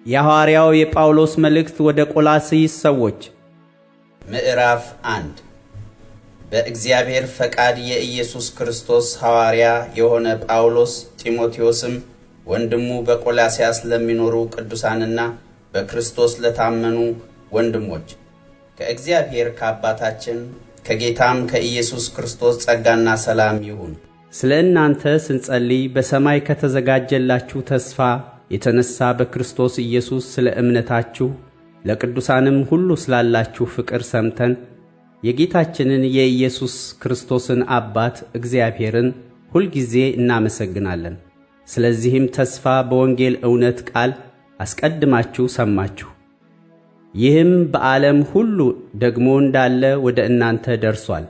የሐዋርያው የጳውሎስ መልእክት ወደ ቆላስያስ ሰዎች ምዕራፍ 1 በእግዚአብሔር ፈቃድ የኢየሱስ ክርስቶስ ሐዋርያ የሆነ ጳውሎስ ጢሞቴዎስም ወንድሙ በቆላስያስ ለሚኖሩ ቅዱሳንና በክርስቶስ ለታመኑ ወንድሞች ከእግዚአብሔር ከአባታችን ከጌታም ከኢየሱስ ክርስቶስ ጸጋና ሰላም ይሁን። ስለ እናንተ ስንጸልይ በሰማይ ከተዘጋጀላችሁ ተስፋ የተነሳ በክርስቶስ ኢየሱስ ስለ እምነታችሁ ለቅዱሳንም ሁሉ ስላላችሁ ፍቅር ሰምተን የጌታችንን የኢየሱስ ክርስቶስን አባት እግዚአብሔርን ሁል ጊዜ እናመሰግናለን። ስለዚህም ተስፋ በወንጌል እውነት ቃል አስቀድማችሁ ሰማችሁ። ይህም በዓለም ሁሉ ደግሞ እንዳለ ወደ እናንተ ደርሷል።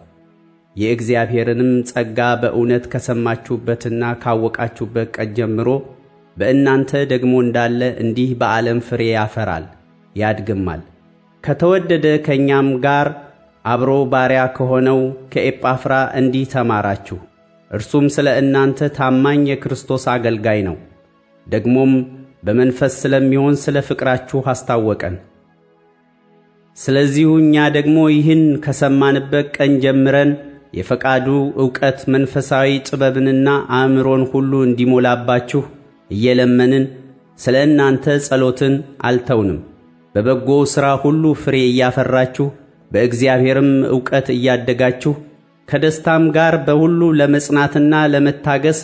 የእግዚአብሔርንም ጸጋ በእውነት ከሰማችሁበትና ካወቃችሁበት ቀን ጀምሮ በእናንተ ደግሞ እንዳለ እንዲህ በዓለም ፍሬ ያፈራል ያድግማል። ከተወደደ ከኛም ጋር አብሮ ባሪያ ከሆነው ከኤጳፍራ እንዲህ ተማራችሁ። እርሱም ስለ እናንተ ታማኝ የክርስቶስ አገልጋይ ነው። ደግሞም በመንፈስ ስለሚሆን ስለ ፍቅራችሁ አስታወቀን። ስለዚህ እኛ ደግሞ ይህን ከሰማንበት ቀን ጀምረን የፈቃዱ ዕውቀት መንፈሳዊ ጥበብንና አእምሮን ሁሉ እንዲሞላባችሁ እየለመንን ስለ እናንተ ጸሎትን አልተውንም። በበጎ ሥራ ሁሉ ፍሬ እያፈራችሁ በእግዚአብሔርም ዕውቀት እያደጋችሁ ከደስታም ጋር በሁሉ ለመጽናትና ለመታገስ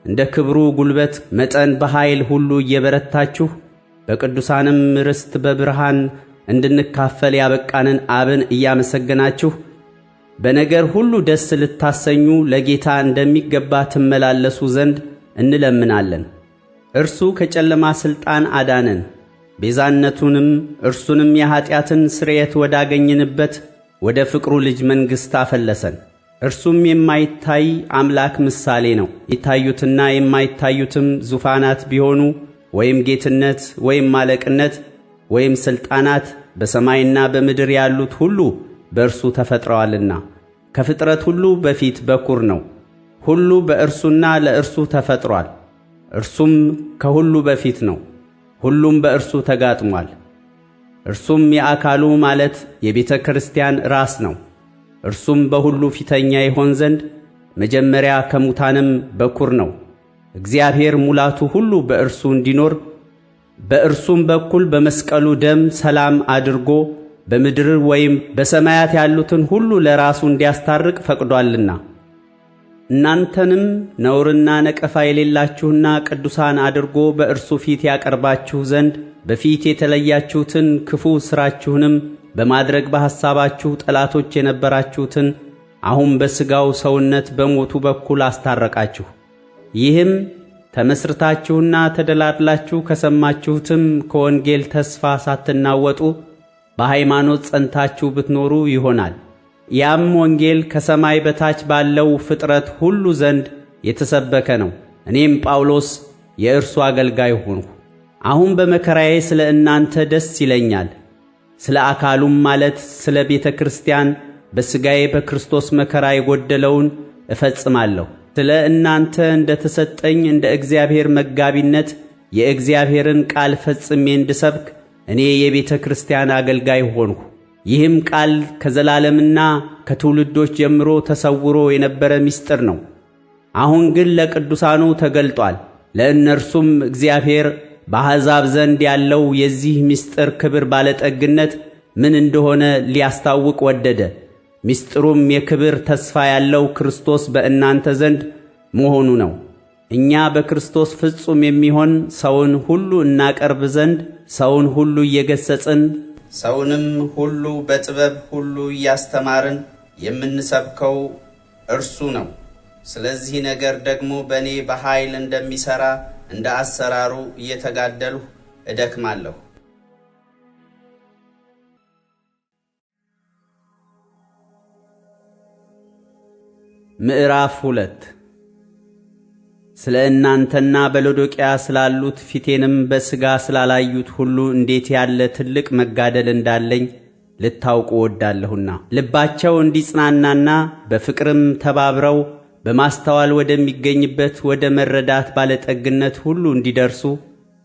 እንደ ክብሩ ጉልበት መጠን በኃይል ሁሉ እየበረታችሁ በቅዱሳንም ርስት በብርሃን እንድንካፈል ያበቃንን አብን እያመሰገናችሁ በነገር ሁሉ ደስ ልታሰኙ ለጌታ እንደሚገባ ትመላለሱ ዘንድ እንለምናለን። እርሱ ከጨለማ ሥልጣን አዳነን፣ ቤዛነቱንም እርሱንም የኀጢአትን ስርየት ወዳገኘንበት ወደ ፍቅሩ ልጅ መንግሥት አፈለሰን። እርሱም የማይታይ አምላክ ምሳሌ ነው። የታዩትና የማይታዩትም ዙፋናት ቢሆኑ ወይም ጌትነት ወይም አለቅነት ወይም ሥልጣናት በሰማይና በምድር ያሉት ሁሉ በእርሱ ተፈጥረዋልና ከፍጥረት ሁሉ በፊት በኩር ነው። ሁሉ በእርሱና ለእርሱ ተፈጥሯል። እርሱም ከሁሉ በፊት ነው። ሁሉም በእርሱ ተጋጥሟል። እርሱም የአካሉ ማለት የቤተ ክርስቲያን ራስ ነው። እርሱም በሁሉ ፊተኛ ይሆን ዘንድ መጀመሪያ ከሙታንም በኩር ነው። እግዚአብሔር ሙላቱ ሁሉ በእርሱ እንዲኖር በእርሱም በኩል በመስቀሉ ደም ሰላም አድርጎ በምድር ወይም በሰማያት ያሉትን ሁሉ ለራሱ እንዲያስታርቅ ፈቅዷልና እናንተንም ነውርና ነቀፋ የሌላችሁና ቅዱሳን አድርጎ በእርሱ ፊት ያቀርባችሁ ዘንድ በፊት የተለያችሁትን ክፉ ሥራችሁንም በማድረግ በሐሳባችሁ ጠላቶች የነበራችሁትን አሁን በሥጋው ሰውነት በሞቱ በኩል አስታረቃችሁ። ይህም ተመስርታችሁና ተደላድላችሁ ከሰማችሁትም ከወንጌል ተስፋ ሳትናወጡ በሃይማኖት ጸንታችሁ ብትኖሩ ይሆናል። ያም ወንጌል ከሰማይ በታች ባለው ፍጥረት ሁሉ ዘንድ የተሰበከ ነው። እኔም ጳውሎስ የእርሱ አገልጋይ ሆንሁ። አሁን በመከራዬ ስለ እናንተ ደስ ይለኛል። ስለ አካሉም ማለት ስለ ቤተ ክርስቲያን በሥጋዬ በክርስቶስ መከራ የጎደለውን እፈጽማለሁ። ስለ እናንተ እንደ ተሰጠኝ እንደ እግዚአብሔር መጋቢነት የእግዚአብሔርን ቃል ፈጽሜ እንድሰብክ እኔ የቤተ ክርስቲያን አገልጋይ ሆንሁ። ይህም ቃል ከዘላለምና ከትውልዶች ጀምሮ ተሰውሮ የነበረ ምስጢር ነው። አሁን ግን ለቅዱሳኑ ተገልጧል። ለእነርሱም እግዚአብሔር በአሕዛብ ዘንድ ያለው የዚህ ምስጢር ክብር ባለጠግነት ምን እንደሆነ ሊያስታውቅ ወደደ። ምስጢሩም የክብር ተስፋ ያለው ክርስቶስ በእናንተ ዘንድ መሆኑ ነው። እኛ በክርስቶስ ፍጹም የሚሆን ሰውን ሁሉ እናቀርብ ዘንድ ሰውን ሁሉ እየገሰጽን ሰውንም ሁሉ በጥበብ ሁሉ እያስተማርን የምንሰብከው እርሱ ነው። ስለዚህ ነገር ደግሞ በእኔ በኃይል እንደሚሠራ እንደ አሰራሩ እየተጋደልሁ እደክማለሁ። ምዕራፍ 2 ስለ እናንተና በሎዶቅያ ስላሉት ፊቴንም በሥጋ ስላላዩት ሁሉ እንዴት ያለ ትልቅ መጋደል እንዳለኝ ልታውቁ ወዳለሁና ልባቸው እንዲጽናናና በፍቅርም ተባብረው በማስተዋል ወደሚገኝበት ወደ መረዳት ባለጠግነት ሁሉ እንዲደርሱ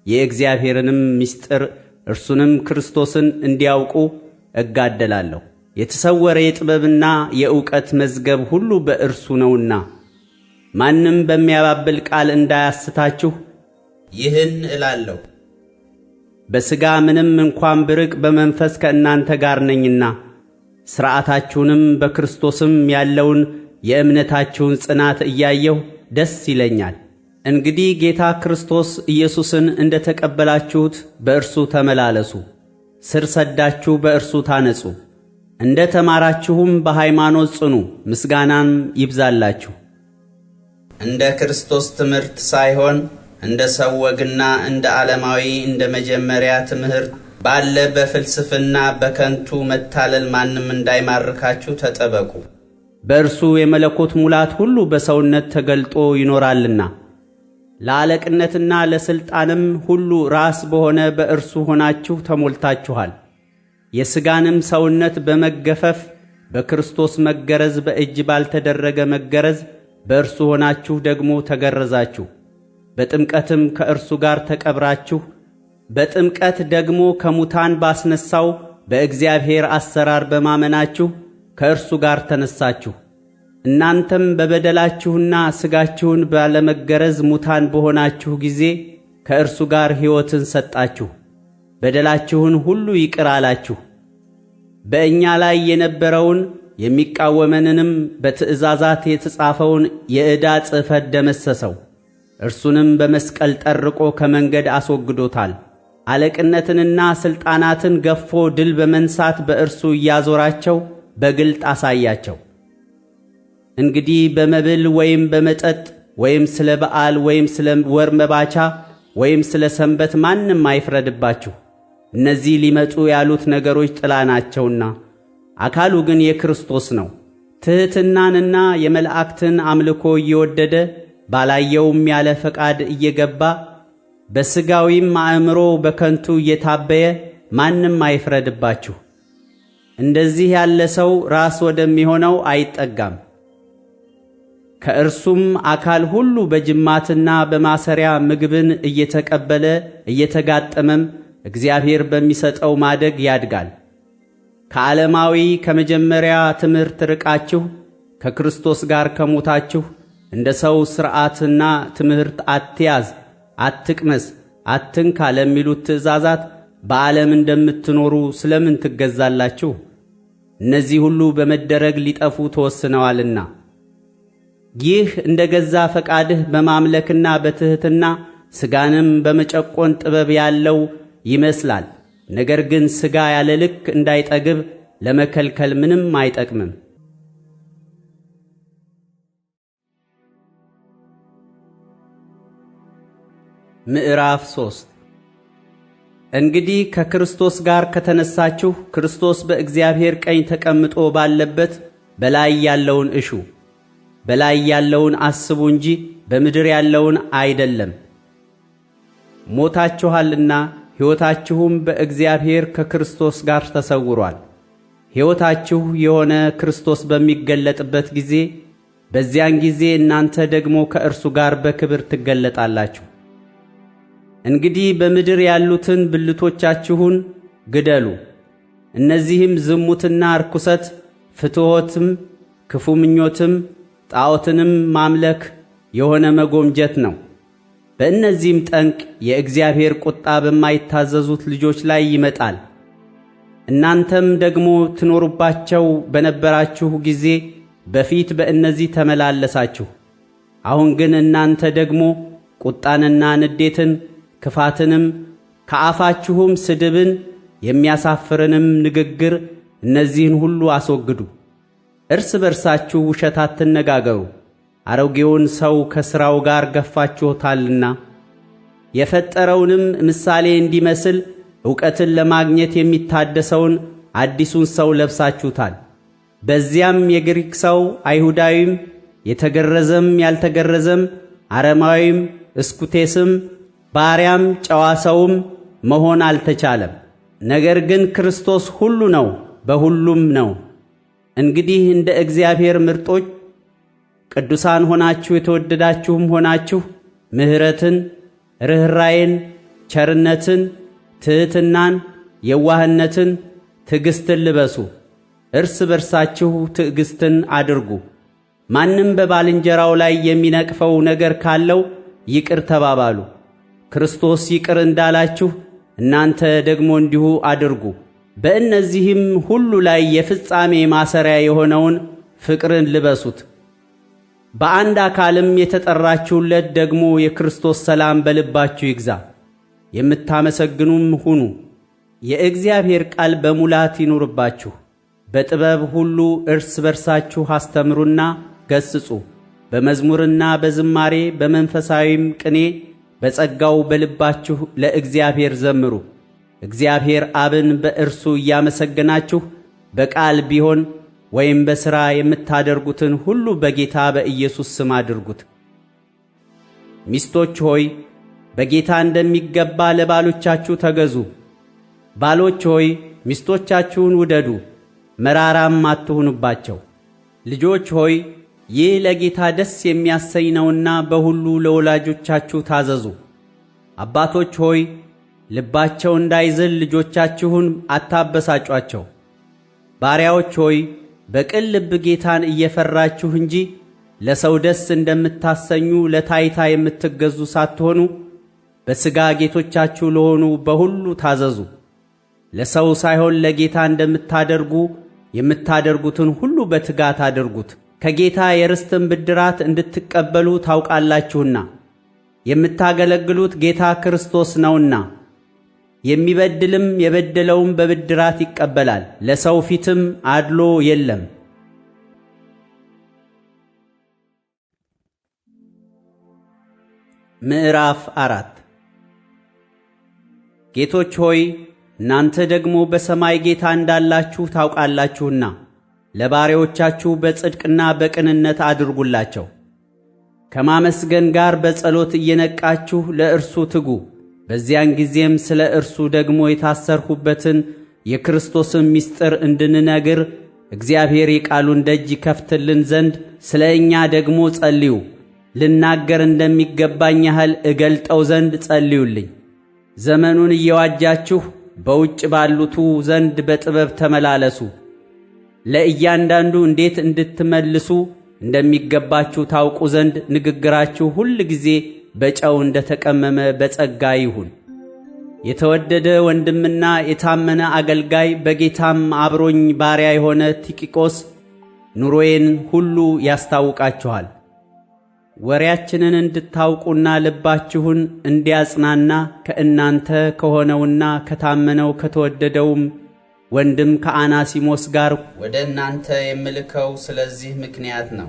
የእግዚአብሔርንም ምስጢር እርሱንም ክርስቶስን እንዲያውቁ እጋደላለሁ። የተሰወረ የጥበብና የእውቀት መዝገብ ሁሉ በእርሱ ነውና ማንም በሚያባብል ቃል እንዳያስታችሁ ይህን እላለሁ። በሥጋ ምንም እንኳን ብርቅ በመንፈስ ከእናንተ ጋር ነኝና ሥርዓታችሁንም በክርስቶስም ያለውን የእምነታችሁን ጽናት እያየሁ ደስ ይለኛል። እንግዲህ ጌታ ክርስቶስ ኢየሱስን እንደ ተቀበላችሁት በእርሱ ተመላለሱ፣ ስር ሰዳችሁ በእርሱ ታነጹ፣ እንደ ተማራችሁም በሃይማኖት ጽኑ፣ ምስጋናም ይብዛላችሁ። እንደ ክርስቶስ ትምህርት ሳይሆን እንደ ሰው ወግና እንደ ዓለማዊ እንደ መጀመሪያ ትምህርት ባለ በፍልስፍና በከንቱ መታለል ማንም እንዳይማርካችሁ ተጠበቁ። በእርሱ የመለኮት ሙላት ሁሉ በሰውነት ተገልጦ ይኖራልና ለአለቅነትና ለሥልጣንም ሁሉ ራስ በሆነ በእርሱ ሆናችሁ ተሞልታችኋል። የሥጋንም ሰውነት በመገፈፍ በክርስቶስ መገረዝ በእጅ ባልተደረገ መገረዝ በእርሱ ሆናችሁ ደግሞ ተገረዛችሁ። በጥምቀትም ከእርሱ ጋር ተቀብራችሁ በጥምቀት ደግሞ ከሙታን ባስነሳው በእግዚአብሔር አሰራር በማመናችሁ ከእርሱ ጋር ተነሳችሁ። እናንተም በበደላችሁና ሥጋችሁን ባለመገረዝ ሙታን በሆናችሁ ጊዜ ከእርሱ ጋር ሕይወትን ሰጣችሁ፣ በደላችሁን ሁሉ ይቅር አላችሁ። በእኛ ላይ የነበረውን የሚቃወመንንም በትእዛዛት የተጻፈውን የዕዳ ጽሕፈት ደመሰሰው፣ እርሱንም በመስቀል ጠርቆ ከመንገድ አስወግዶታል። አለቅነትንና ሥልጣናትን ገፎ ድል በመንሳት በእርሱ እያዞራቸው በግልጥ አሳያቸው። እንግዲህ በመብል ወይም በመጠጥ ወይም ስለ በዓል ወይም ስለ ወር መባቻ ወይም ስለ ሰንበት ማንም አይፍረድባችሁ። እነዚህ ሊመጡ ያሉት ነገሮች ጥላ ናቸውና አካሉ ግን የክርስቶስ ነው። ትሕትናንና የመላእክትን አምልኮ እየወደደ ባላየውም ያለ ፈቃድ እየገባ በሥጋዊም አእምሮ በከንቱ እየታበየ ማንም አይፍረድባችሁ። እንደዚህ ያለ ሰው ራስ ወደሚሆነው አይጠጋም። ከእርሱም አካል ሁሉ በጅማትና በማሰሪያ ምግብን እየተቀበለ እየተጋጠመም እግዚአብሔር በሚሰጠው ማደግ ያድጋል። ከዓለማዊ ከመጀመሪያ ትምህርት ርቃችሁ ከክርስቶስ ጋር ከሞታችሁ እንደ ሰው ሥርዓትና ትምህርት አትያዝ፣ አትቅመስ፣ አትንካ ለሚሉት ትእዛዛት በዓለም እንደምትኖሩ ስለምን ትገዛላችሁ? እነዚህ ሁሉ በመደረግ ሊጠፉ ተወስነዋልና። ይህ እንደ ገዛ ፈቃድህ በማምለክና በትሕትና ሥጋንም በመጨቆን ጥበብ ያለው ይመስላል። ነገር ግን ሥጋ ያለ ልክ እንዳይጠግብ ለመከልከል ምንም አይጠቅምም። ምዕራፍ 3 እንግዲህ ከክርስቶስ ጋር ከተነሳችሁ ክርስቶስ በእግዚአብሔር ቀኝ ተቀምጦ ባለበት በላይ ያለውን እሹ። በላይ ያለውን አስቡ እንጂ በምድር ያለውን አይደለም። ሞታችኋልና ሕይወታችሁም በእግዚአብሔር ከክርስቶስ ጋር ተሰውሯል። ሕይወታችሁ የሆነ ክርስቶስ በሚገለጥበት ጊዜ በዚያን ጊዜ እናንተ ደግሞ ከእርሱ ጋር በክብር ትገለጣላችሁ። እንግዲህ በምድር ያሉትን ብልቶቻችሁን ግደሉ። እነዚህም ዝሙትና ርኩሰት፣ ፍትወትም፣ ክፉ ምኞትም፣ ጣዖትንም ማምለክ የሆነ መጎምጀት ነው። በእነዚህም ጠንቅ የእግዚአብሔር ቁጣ በማይታዘዙት ልጆች ላይ ይመጣል። እናንተም ደግሞ ትኖሩባቸው በነበራችሁ ጊዜ በፊት በእነዚህ ተመላለሳችሁ። አሁን ግን እናንተ ደግሞ ቁጣንና ንዴትን፣ ክፋትንም፣ ከአፋችሁም ስድብን፣ የሚያሳፍርንም ንግግር እነዚህን ሁሉ አስወግዱ። እርስ በርሳችሁ ውሸት አትነጋገሩ፣ አሮጌውን ሰው ከሥራው ጋር ገፋችሁታልና የፈጠረውንም ምሳሌ እንዲመስል ዕውቀትን ለማግኘት የሚታደሰውን አዲሱን ሰው ለብሳችሁታል። በዚያም የግሪክ ሰው አይሁዳዊም፣ የተገረዘም ያልተገረዘም፣ አረማዊም፣ እስኩቴስም፣ ባሪያም ጨዋ ሰውም መሆን አልተቻለም። ነገር ግን ክርስቶስ ሁሉ ነው፣ በሁሉም ነው። እንግዲህ እንደ እግዚአብሔር ምርጦች ቅዱሳን ሆናችሁ የተወደዳችሁም ሆናችሁ ምሕረትን፣ ርኅራኄን፣ ቸርነትን፣ ትሕትናን፣ የዋህነትን፣ ትዕግስትን ልበሱ። እርስ በርሳችሁ ትዕግስትን አድርጉ። ማንም በባልንጀራው ላይ የሚነቅፈው ነገር ካለው ይቅር ተባባሉ። ክርስቶስ ይቅር እንዳላችሁ እናንተ ደግሞ እንዲሁ አድርጉ። በእነዚህም ሁሉ ላይ የፍጻሜ ማሰሪያ የሆነውን ፍቅርን ልበሱት። በአንድ አካልም የተጠራችሁለት ደግሞ የክርስቶስ ሰላም በልባችሁ ይግዛ። የምታመሰግኑም ሁኑ። የእግዚአብሔር ቃል በሙላት ይኑርባችሁ። በጥበብ ሁሉ እርስ በርሳችሁ አስተምሩና ገስጹ። በመዝሙርና በዝማሬ በመንፈሳዊም ቅኔ በጸጋው በልባችሁ ለእግዚአብሔር ዘምሩ። እግዚአብሔር አብን በእርሱ እያመሰገናችሁ በቃል ቢሆን ወይም በሥራ የምታደርጉትን ሁሉ በጌታ በኢየሱስ ስም አድርጉት። ሚስቶች ሆይ በጌታ እንደሚገባ ለባሎቻችሁ ተገዙ። ባሎች ሆይ ሚስቶቻችሁን ውደዱ፣ መራራም አትሁኑባቸው። ልጆች ሆይ ይህ ለጌታ ደስ የሚያሰኝ ነውና በሁሉ ለወላጆቻችሁ ታዘዙ። አባቶች ሆይ ልባቸው እንዳይዝል ልጆቻችሁን አታበሳጯቸው። ባሪያዎች ሆይ በቅን ልብ ጌታን እየፈራችሁ እንጂ ለሰው ደስ እንደምታሰኙ ለታይታ የምትገዙ ሳትሆኑ በሥጋ ጌቶቻችሁ ለሆኑ በሁሉ ታዘዙ። ለሰው ሳይሆን ለጌታ እንደምታደርጉ የምታደርጉትን ሁሉ በትጋት አድርጉት፣ ከጌታ የርስትን ብድራት እንድትቀበሉ ታውቃላችሁና። የምታገለግሉት ጌታ ክርስቶስ ነውና። የሚበድልም የበደለውን በብድራት ይቀበላል፣ ለሰው ፊትም አድሎ የለም። ምዕራፍ 4 ጌቶች ሆይ እናንተ ደግሞ በሰማይ ጌታ እንዳላችሁ ታውቃላችሁና ለባሪያዎቻችሁ በጽድቅና በቅንነት አድርጉላቸው። ከማመስገን ጋር በጸሎት እየነቃችሁ ለእርሱ ትጉ። በዚያን ጊዜም ስለ እርሱ ደግሞ የታሰርሁበትን የክርስቶስን ምስጢር እንድንነግር እግዚአብሔር የቃሉን ደጅ ይከፍትልን ዘንድ ስለ እኛ ደግሞ ጸልዩ። ልናገር እንደሚገባኝ ያህል እገልጠው ዘንድ ጸልዩልኝ። ዘመኑን እየዋጃችሁ በውጭ ባሉቱ ዘንድ በጥበብ ተመላለሱ። ለእያንዳንዱ እንዴት እንድትመልሱ እንደሚገባችሁ ታውቁ ዘንድ ንግግራችሁ ሁል ጊዜ በጨው እንደተቀመመ በጸጋ ይሁን። የተወደደ ወንድምና የታመነ አገልጋይ በጌታም አብሮኝ ባሪያ የሆነ ቲኪቆስ ኑሮዬን ሁሉ ያስታውቃችኋል። ወሬያችንን እንድታውቁና ልባችሁን እንዲያጽናና ከእናንተ ከሆነውና ከታመነው ከተወደደውም ወንድም ከአናሲሞስ ጋር ወደ እናንተ የምልከው ስለዚህ ምክንያት ነው።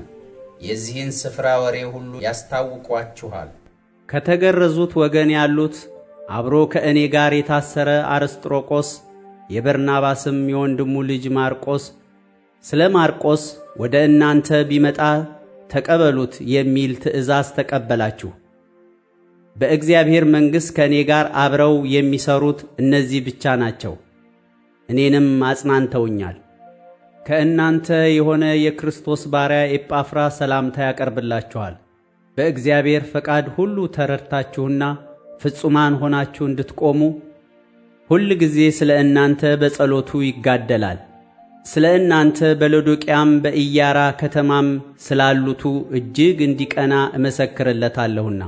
የዚህን ስፍራ ወሬ ሁሉ ያስታውቋችኋል። ከተገረዙት ወገን ያሉት አብሮ ከእኔ ጋር የታሰረ አርስጥሮቆስ፣ የበርናባስም የወንድሙ ልጅ ማርቆስ፣ ስለ ማርቆስ ወደ እናንተ ቢመጣ ተቀበሉት የሚል ትእዛዝ ተቀበላችሁ። በእግዚአብሔር መንግሥት ከእኔ ጋር አብረው የሚሰሩት እነዚህ ብቻ ናቸው። እኔንም አጽናንተውኛል። ከእናንተ የሆነ የክርስቶስ ባሪያ ኤጳፍራ ሰላምታ ያቀርብላችኋል። በእግዚአብሔር ፈቃድ ሁሉ ተረድታችሁና ፍጹማን ሆናችሁ እንድትቆሙ ሁል ጊዜ ስለ እናንተ በጸሎቱ ይጋደላል። ስለ እናንተ በሎዶቅያም በኢያራ ከተማም ስላሉቱ እጅግ እንዲቀና እመሰክርለታለሁና።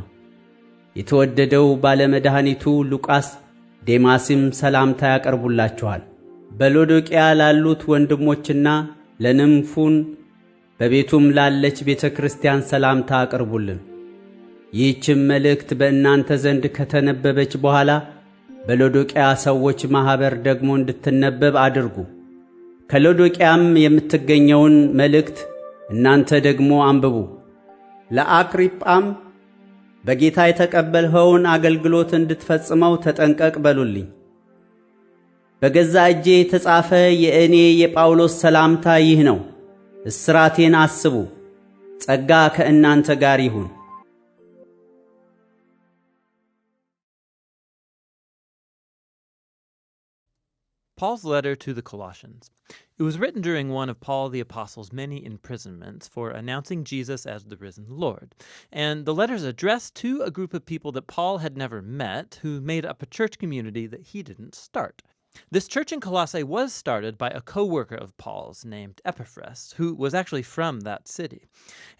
የተወደደው ባለመድኃኒቱ ሉቃስ ዴማስም ሰላምታ ያቀርቡላችኋል። በሎዶቅያ ላሉት ወንድሞችና ለንምፉን በቤቱም ላለች ቤተ ክርስቲያን ሰላምታ አቅርቡልን። ይህችም መልእክት በእናንተ ዘንድ ከተነበበች በኋላ በሎዶቅያ ሰዎች ማኅበር ደግሞ እንድትነበብ አድርጉ። ከሎዶቅያም የምትገኘውን መልእክት እናንተ ደግሞ አንብቡ። ለአክሪጳም በጌታ የተቀበልኸውን አገልግሎት እንድትፈጽመው ተጠንቀቅ በሉልኝ። በገዛ እጄ የተጻፈ የእኔ የጳውሎስ ሰላምታ ይህ ነው። እስራቴን አስቡ። ጸጋ ከእናንተ ጋር ይሁን። Paul's letter to the Colossians. It was written during one of Paul the Apostle's many imprisonments for announcing Jesus as the risen Lord. And the letter is addressed to a group of people that Paul had never met who made up a church community that he didn't start. This church in Colossae was started by a co-worker of Paul's named Epaphras, who was actually from that city.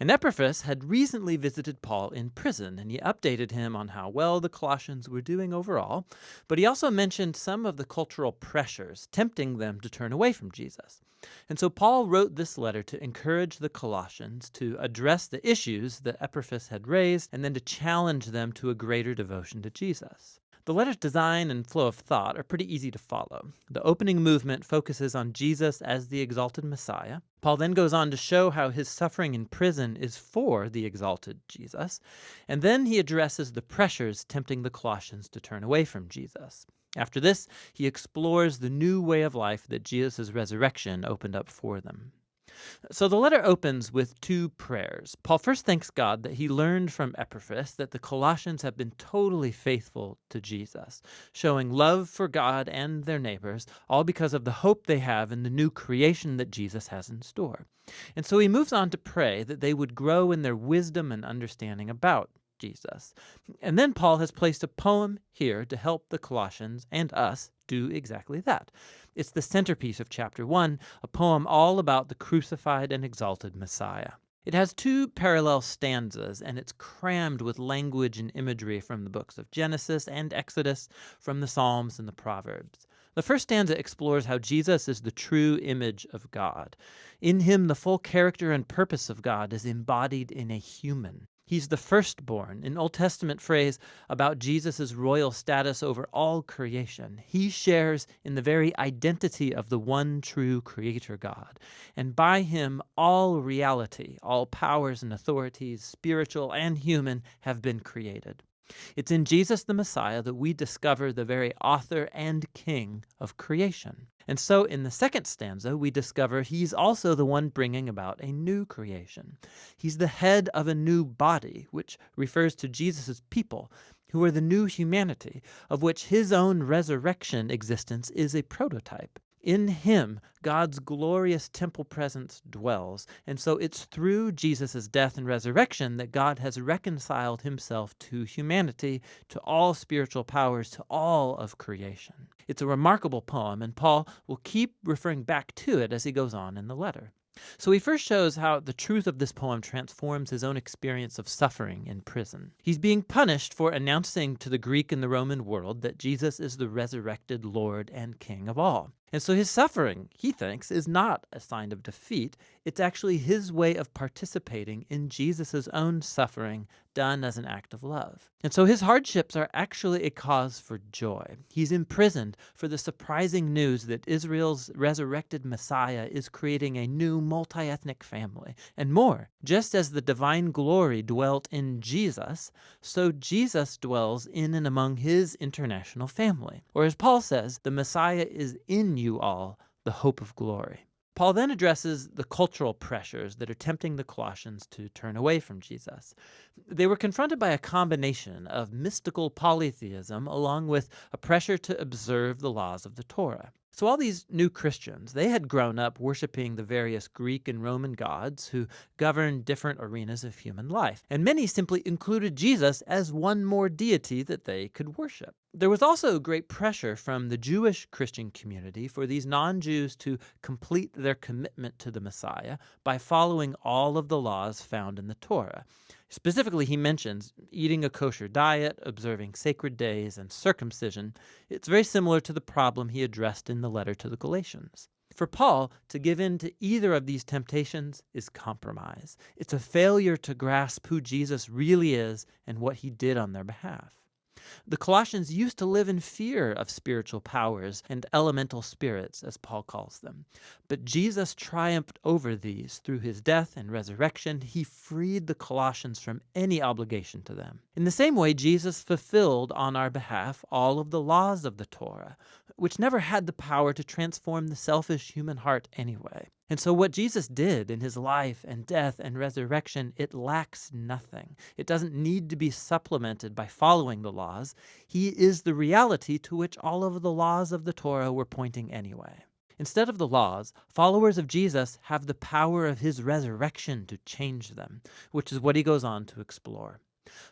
And Epaphras had recently visited Paul in prison, and he updated him on how well the Colossians were doing overall, but he also mentioned some of the cultural pressures tempting them to turn away from Jesus. And so Paul wrote this letter to encourage the Colossians to address the issues that Epaphras had raised, and then to challenge them to a greater devotion to Jesus. The letter's design and flow of thought are pretty easy to follow. The opening movement focuses on Jesus as the exalted Messiah. Paul then goes on to show how his suffering in prison is for the exalted Jesus. And then he addresses the pressures tempting the Colossians to turn away from Jesus. After this, he explores the new way of life that Jesus' resurrection opened up for them. So the letter opens with two prayers. Paul first thanks God that he learned from Epaphras that the Colossians have been totally faithful to Jesus, showing love for God and their neighbors, all because of the hope they have in the new creation that Jesus has in store. And so he moves on to pray that they would grow in their wisdom and understanding about Jesus. And then Paul has placed a poem here to help the Colossians and us do exactly that. It's the centerpiece of chapter 1, a poem all about the crucified and exalted Messiah. It has two parallel stanzas, and it's crammed with language and imagery from the books of Genesis and Exodus, from the Psalms and the Proverbs. The first stanza explores how Jesus is the true image of God. In him, the full character and purpose of God is embodied in a human. He's the firstborn, an Old Testament phrase about Jesus' royal status over all creation. He shares in the very identity of the one true Creator God. And by him, all reality, all powers and authorities, spiritual and human, have been created. It's in Jesus the Messiah that we discover the very author and king of creation. And so in the second stanza, we discover he's also the one bringing about a new creation. He's the head of a new body, which refers to Jesus' people, who are the new humanity, of which his own resurrection existence is a prototype. In him, God's glorious temple presence dwells, and so it's through Jesus' death and resurrection that God has reconciled himself to humanity, to all spiritual powers, to all of creation. It's a remarkable poem, and Paul will keep referring back to it as he goes on in the letter. So he first shows how the truth of this poem transforms his own experience of suffering in prison. He's being punished for announcing to the Greek and the Roman world that Jesus is the resurrected Lord and King of all. And so his suffering, he thinks, is not a sign of defeat. It's actually his way of participating in Jesus' own suffering done as an act of love. And so his hardships are actually a cause for joy. He's imprisoned for the surprising news that Israel's resurrected Messiah is creating a new multi-ethnic family. And more, just as the divine glory dwelt in Jesus, so Jesus dwells in and among his international family. Or as Paul says, the Messiah is in you all, the hope of glory. Paul then addresses the cultural pressures that are tempting the Colossians to turn away from Jesus. They were confronted by a combination of mystical polytheism along with a pressure to observe the laws of the Torah. So all these new Christians, they had grown up worshiping the various Greek and Roman gods who governed different arenas of human life. And many simply included Jesus as one more deity that they could worship. There was also great pressure from the Jewish Christian community for these non-Jews to complete their commitment to the Messiah by following all of the laws found in the Torah. Specifically, he mentions eating a kosher diet, observing sacred days, and circumcision. It's very similar to the problem he addressed in the letter to the Galatians. For Paul, to give in to either of these temptations is compromise. It's a failure to grasp who Jesus really is and what he did on their behalf. The Colossians used to live in fear of spiritual powers and elemental spirits, as Paul calls them. But Jesus triumphed over these through his death and resurrection. He freed the Colossians from any obligation to them. In the same way, Jesus fulfilled on our behalf all of the laws of the Torah, which never had the power to transform the selfish human heart anyway. And so what Jesus did in his life and death and resurrection, it lacks nothing. It doesn't need to be supplemented by following the laws. He is the reality to which all of the laws of the Torah were pointing anyway. Instead of the laws, followers of Jesus have the power of his resurrection to change them, which is what he goes on to explore.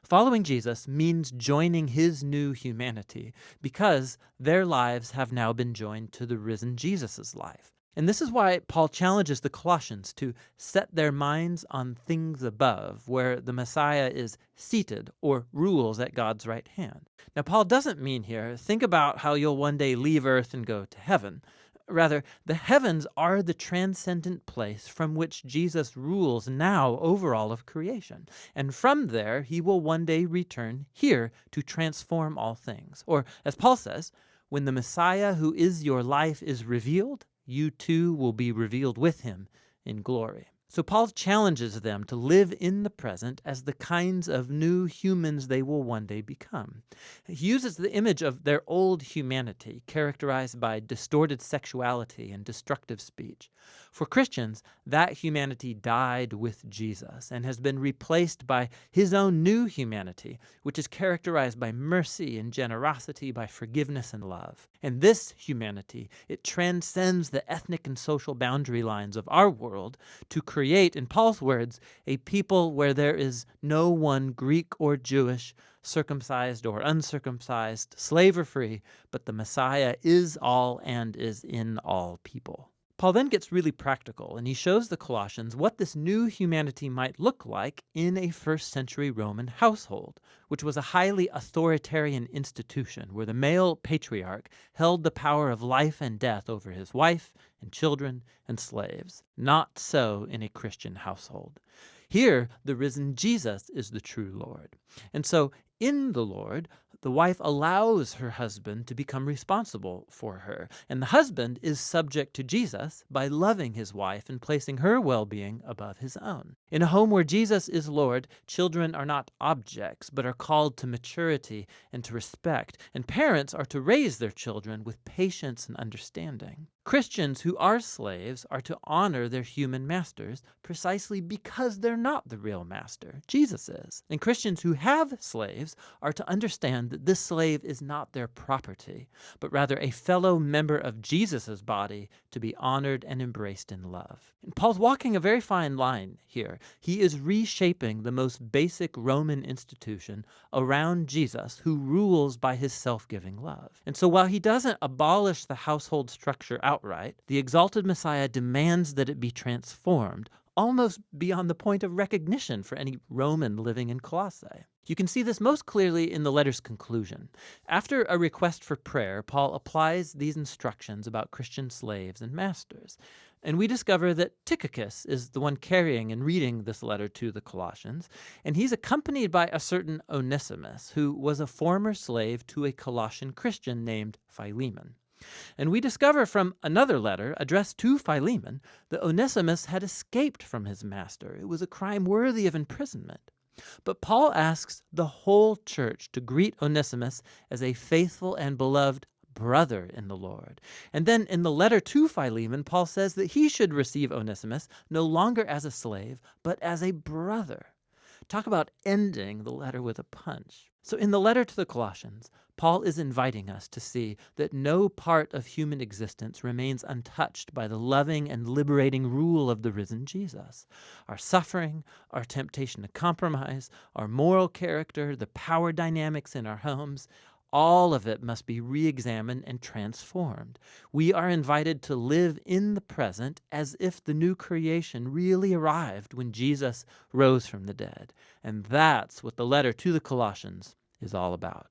Following Jesus means joining his new humanity because their lives have now been joined to the risen Jesus' life. And this is why Paul challenges the Colossians to set their minds on things above, where the Messiah is seated or rules at God's right hand. Now, Paul doesn't mean here, think about how you'll one day leave earth and go to heaven. Rather, the heavens are the transcendent place from which Jesus rules now over all of creation. And from there, he will one day return here to transform all things. Or, as Paul says, when the Messiah who is your life is revealed, you too will be revealed with him in glory. So Paul challenges them to live in the present as the kinds of new humans they will one day become. He uses the image of their old humanity, characterized by distorted sexuality and destructive speech. For Christians, that humanity died with Jesus and has been replaced by his own new humanity, which is characterized by mercy and generosity, by forgiveness and love. And this humanity, it transcends the ethnic and social boundary lines of our world to create, in Paul's words, a people where there is no one Greek or Jewish, circumcised or uncircumcised, slave or free, but the Messiah is all and is in all people. Paul then gets really practical, and he shows the Colossians what this new humanity might look like in a first-century Roman household, which was a highly authoritarian institution where the male patriarch held the power of life and death over his wife and children and slaves. Not so in a Christian household. Here, the risen Jesus is the true Lord. And so, in the Lord, the wife allows her husband to become responsible for her, and the husband is subject to Jesus by loving his wife and placing her well-being above his own. In a home where Jesus is Lord, children are not objects, but are called to maturity and to respect, and parents are to raise their children with patience and understanding. Christians who are slaves are to honor their human masters precisely because they're not the real master. Jesus is. And Christians who have slaves are to understand that this slave is not their property, but rather a fellow member of Jesus' body to be honored and embraced in love. And Paul's walking a very fine line here. He is reshaping the most basic Roman institution around Jesus, who rules by his self-giving love. And so while he doesn't abolish the household structure outright, the exalted Messiah demands that it be transformed, almost beyond the point of recognition for any Roman living in Colossae. You can see this most clearly in the letter's conclusion. After a request for prayer, Paul applies these instructions about Christian slaves and masters. And we discover that Tychicus is the one carrying and reading this letter to the Colossians, and he's accompanied by a certain Onesimus, who was a former slave to a Colossian Christian named Philemon. And we discover from another letter addressed to Philemon that Onesimus had escaped from his master. It was a crime worthy of imprisonment. But Paul asks the whole church to greet Onesimus as a faithful and beloved brother in the Lord. And then in the letter to Philemon, Paul says that he should receive Onesimus no longer as a slave, but as a brother. Talk about ending the letter with a punch. So in the letter to the Colossians, Paul is inviting us to see that no part of human existence remains untouched by the loving and liberating rule of the risen Jesus. Our suffering, our temptation to compromise, our moral character, the power dynamics in our homes, all of it must be re-examined and transformed. We are invited to live in the present as if the new creation really arrived when Jesus rose from the dead. And that's what the letter to the Colossians is all about.